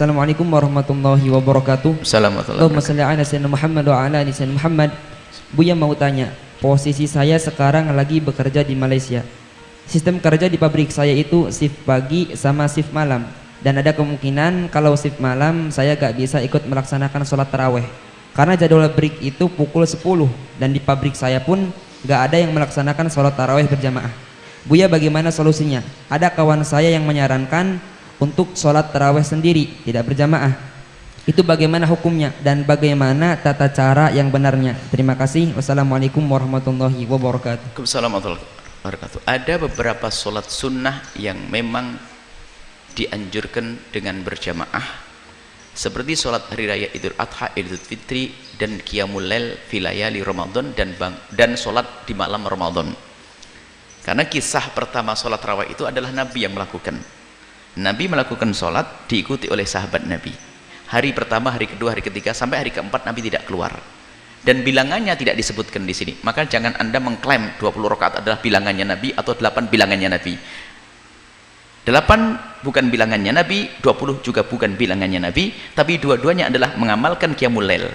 Assalamualaikum warahmatullahi wabarakatuh. Assalamualaikum. Allahumma shalli ala sayyidina Muhammad wa ala ali sayyidina Muhammad. Buya mau tanya, posisi saya sekarang lagi bekerja di Malaysia. Sistem kerja di pabrik saya itu shift pagi sama shift malam, dan ada kemungkinan kalau shift malam saya gak bisa ikut melaksanakan sholat taraweh karena jadwal break itu pukul 10, dan di pabrik saya pun gak ada yang melaksanakan sholat taraweh berjamaah. Buya bagaimana solusinya? Ada kawan saya yang menyarankan untuk sholat taraweh sendiri, tidak berjamaah. Itu bagaimana hukumnya dan bagaimana tata cara yang benarnya? Terima kasih. Wassalamualaikum warahmatullahi wabarakatuh. Waalaikumsalam warahmatullahi wabarakatuh. Ada beberapa sholat sunnah yang memang dianjurkan dengan berjamaah, seperti sholat hari raya Idul Adha, Idul Fitri, dan Qiyamul Lail filayali Ramadan, dan sholat di malam Ramadan. Karena kisah pertama sholat tarawih itu adalah Nabi yang melakukan. Nabi melakukan sholat diikuti oleh sahabat Nabi. Hari pertama, hari kedua, hari ketiga, sampai hari keempat Nabi tidak keluar. Dan bilangannya tidak disebutkan di sini. Maka jangan Anda mengklaim 20 rakaat adalah bilangannya Nabi atau 8 bilangannya Nabi. 8 bukan bilangannya Nabi, 20 juga bukan bilangannya Nabi, tapi dua-duanya adalah mengamalkan Qiyamul Lail.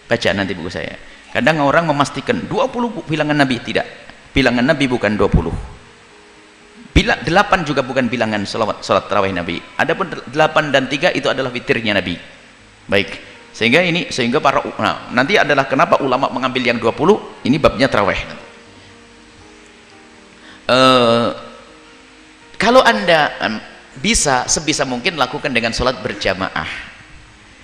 Baca nanti buku saya. Kadang orang memastikan 20 bilangan Nabi, tidak. Bilangan Nabi bukan 20. 8 juga bukan bilangan sholat tarawih Nabi. Adapun 8 dan 3 itu adalah witirnya Nabi. Baik. Sehingga para nanti adalah kenapa ulama mengambil yang 20, ini babnya tarawih. Kalau Anda bisa sebisa mungkin lakukan dengan sholat berjamaah.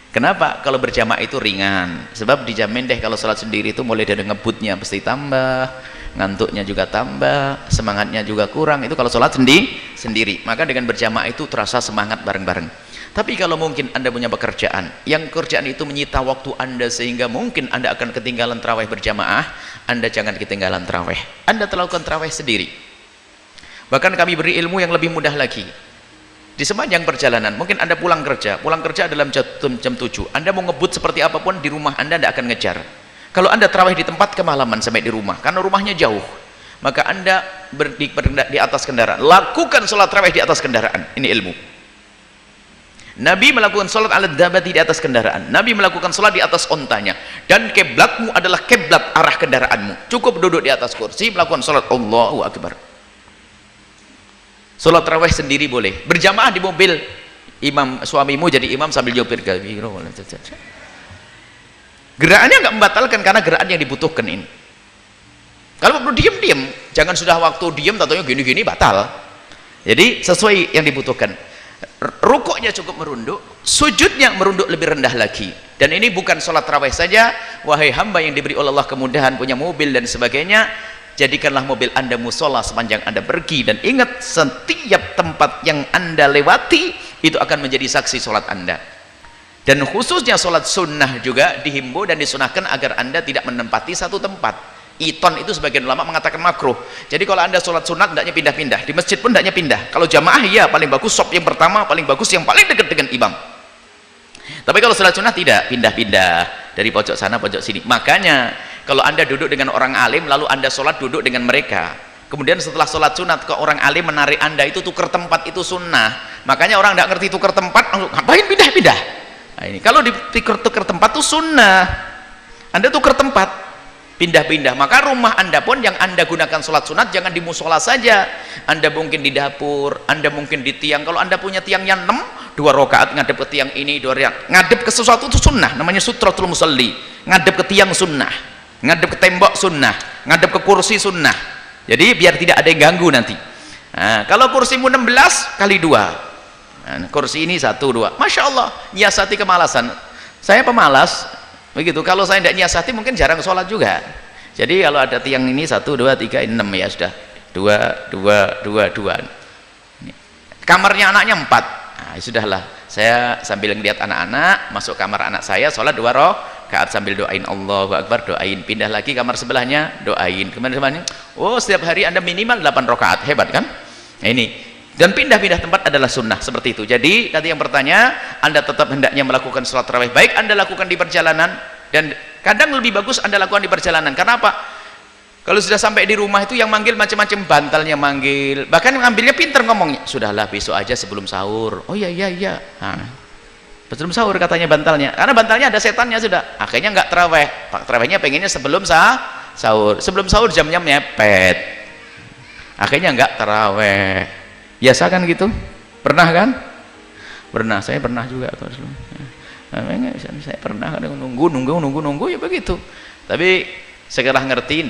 Kenapa? Kalau berjamaah itu ringan. Sebab dijamin deh kalau sholat sendiri itu mulai dari ngebutnya pasti tambah, ngantuknya juga tambah, semangatnya juga kurang. Itu kalau sholat sendiri. Maka dengan berjamaah itu terasa semangat bareng-bareng. Tapi kalau mungkin Anda punya pekerjaan, yang kerjaan itu menyita waktu Anda sehingga mungkin Anda akan ketinggalan tarawih berjamaah, Anda jangan ketinggalan tarawih. Anda lakukan tarawih sendiri. Bahkan kami beri ilmu yang lebih mudah lagi. Di sepanjang perjalanan, mungkin Anda pulang kerja dalam jam 7. Anda mau ngebut seperti apapun di rumah Anda tidak akan ngejar. Kalau Anda tarawih di tempat, kemalaman sampai di rumah karena rumahnya jauh, maka Anda di atas kendaraan, lakukan sholat tarawih di atas kendaraan. Ini ilmu. Nabi melakukan sholat ala dabati di atas kendaraan. Nabi melakukan sholat di atas ontanya, dan kiblatmu adalah kiblat arah kendaraanmu. Cukup duduk di atas kursi melakukan sholat Allahu Akbar. Sholat tarawih sendiri boleh, berjamaah di mobil, suamimu jadi imam sambil nyopir. Gerakannya nggak membatalkan karena gerakan yang dibutuhkan ini. Kalau perlu diam-diam, jangan sudah waktu diam tentunya gini-gini batal. Jadi sesuai yang dibutuhkan. Rukuknya cukup merunduk, sujudnya merunduk lebih rendah lagi. Dan ini bukan sholat tarawih saja. Wahai hamba yang diberi oleh Allah kemudahan, punya mobil dan sebagainya, jadikanlah mobil Anda musola sepanjang Anda pergi, dan ingat setiap tempat yang Anda lewati itu akan menjadi saksi sholat Anda. Dan khususnya sholat sunnah juga dihimbau dan disunahkan agar Anda tidak menempati satu tempat. Iton itu sebagian ulama mengatakan makruh. Jadi kalau Anda sholat sunat hendaknya pindah-pindah, di masjid pun hendaknya pindah. Kalau jamaah ya paling bagus sop yang pertama, paling bagus yang paling dekat dengan imam. Tapi kalau sholat sunnah tidak, pindah-pindah dari pojok sana pojok sini. Makanya kalau Anda duduk dengan orang alim lalu Anda sholat duduk dengan mereka, kemudian setelah sholat sunat ke orang alim menarik Anda, itu tukar tempat, itu sunnah. Makanya orang tidak ngerti tukar tempat, ngapain pindah-pindah. Nah, ini kalau tukar tempat itu sunnah. Anda tukar tempat, pindah-pindah. Maka rumah Anda pun yang Anda gunakan sholat sunat jangan di musola saja. Anda mungkin di dapur, Anda mungkin di tiang. Kalau Anda punya tiangnya 6, 2 rakaat ngadep ke tiang ini, 2 rakaat ngadep ke sesuatu itu sunnah, namanya sutratul musalli. Ngadep ke tiang sunnah, ngadep ke tembok sunnah, ngadep ke kursi sunnah. Jadi biar tidak ada yang ganggu nanti. Nah, kalau kursimu 16 kali 2, nah, kursi ini 1, 2, Masya Allah, nyiasati kemalasan. Saya pemalas begitu. Kalau saya tidak nyiasati mungkin jarang sholat juga. Jadi kalau ada tiang ini 1, 2, 3, 6 ya sudah 2. Kamarnya anaknya 4. Nah, sudahlah, saya sambil ngeliat anak-anak masuk kamar anak saya, sholat 2 rakaat sambil doain Allahu Akbar, doain, pindah lagi kamar sebelahnya, doain, kemudian sebelahnya. Oh, setiap hari Anda minimal 8 rakaat, hebat kan? Nah, ini. Dan pindah-pindah tempat adalah sunnah seperti itu. Jadi tadi yang bertanya, Anda tetap hendaknya melakukan sholat tarawih, baik Anda lakukan di perjalanan, dan kadang lebih bagus Anda lakukan di perjalanan. Karena apa? Kalau sudah sampai di rumah itu yang manggil macam-macam, bantalnya manggil, bahkan ngambilnya pinter ngomongnya, sudahlah besok aja sebelum sahur. Oh iya. Nah, Sebelum sahur katanya bantalnya, karena bantalnya ada setannya sudah. Akhirnya nggak terawih. Pak terawihnya pengennya sebelum sahur. Sebelum sahur jamnya mepet. Akhirnya nggak terawih. Biasa kan gitu? Pernah kan? Pernah, saya pernah juga. Saya pernah kadang nunggu ya begitu. Tapi setelah ngerti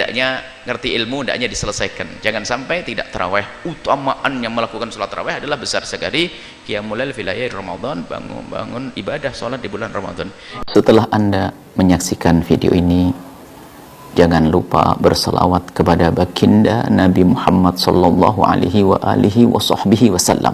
ilmu hendaknya diselesaikan. Jangan sampai tidak tarawih. Utamaannya melakukan sholat tarawih adalah besar sekali. Qiyamul lail fi laili Ramadan, bangun ibadah sholat di bulan Ramadan. Setelah Anda menyaksikan video ini, jangan lupa berselawat kepada baginda Nabi Muhammad sallallahu alaihi wa alihi wa sahbihi wasallam.